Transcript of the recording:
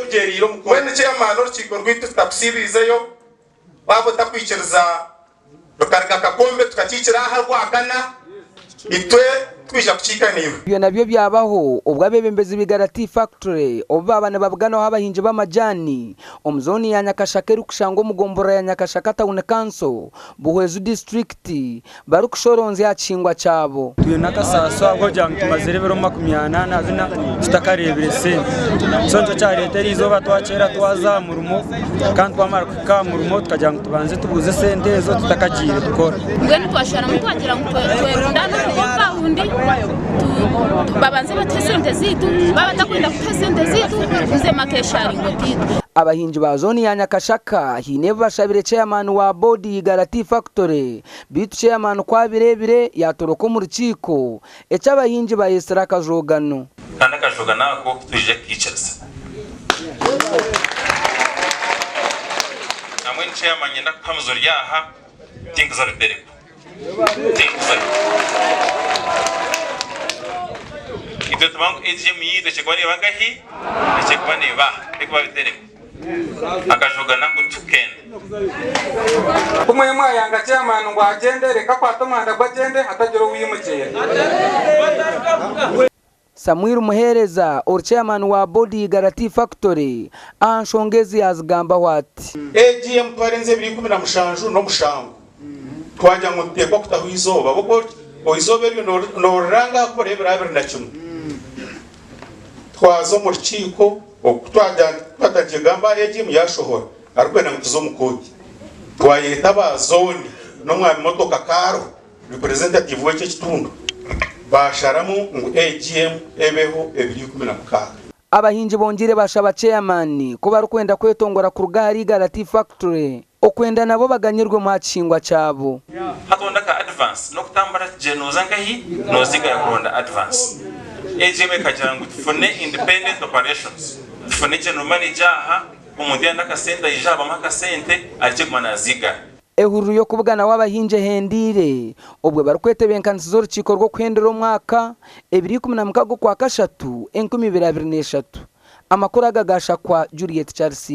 tugeriro mwene chairman urukiko rwite tutakusibirizeyo wabo takwikiriza rukarga kakombe tukakikira aha rwakana itwe twisha kukikanira byo nabyo byabaho ubwo abebembezi bigarati factory obabana babugana abahinje b'amajani omuzoni ya Nyakashaka rukushango mugombora ya Nyakashaka town council buhwezu district barukushoronze yakingwa cyabo tuyo nakasaso ago jang tumazere bero 28 azina tutakarebere se sonjo cyari teri izoba twacera twaza murumo kandi twamara kuka murumo tukajanga tubanze tubuze sente zo tutakagire dukora ngene twashara mutwagira ngo twerundana n'abawundi babanze batesente zitu babatakwenda kutesente zitu uze makeshari ngo titu abahinji ba zone ya Nyakashaka hine bashabire chairman wa body Garati factory bitu chairman kwa birebire yatoroko mu rukiko eca abahinji ba Esra Kajogano kandi akajogana ko tuje kwicaza namwe chairman nyenda kamuzori yaha tinkuza rubereko tinkuza ibyo tubango AGM yide chekwani bangahi chekwani ba ekwa bitereko akajogana kutukenda kumwe mwayanga chairman ngo agende reka kwatomanda gwagende hatagiro wiyimukeye Samuel Muhereza or chairman wa body Garati factory anshongezi yazigamba wati AGM twarenze 2017 no mushango twajya mu teko kutahizoba boko oizobe no ranga kurebera 2010 twazo mu rukiko twatagigamba AGM yashohora arwena ngutuzo mukoti twayeta bazoni no mwami motoka karo representative w'icyo kitundu basharamu ngo AGM ebeho 2016 abahinji bongire bashaba chairman ko barukwenda kwetongora ku rugari Garati factory okwenda nabo baganyirwe mu hacingwa cyabo hatonda ka advance no kutambara genoza ngahi no ziga yakonda advance AGM kajangu tufone independent operations tufone general manager ha umundi andaka senta ijaba maka sente arije kumana ziga ehuru yo kubugana w'abahinje hendire ubwo barukwetebyenkanisa z'urukiko rwo kwendera umwaka 2013 kwa kashatu 2023 amakuru agagasha kwa Juliet Charles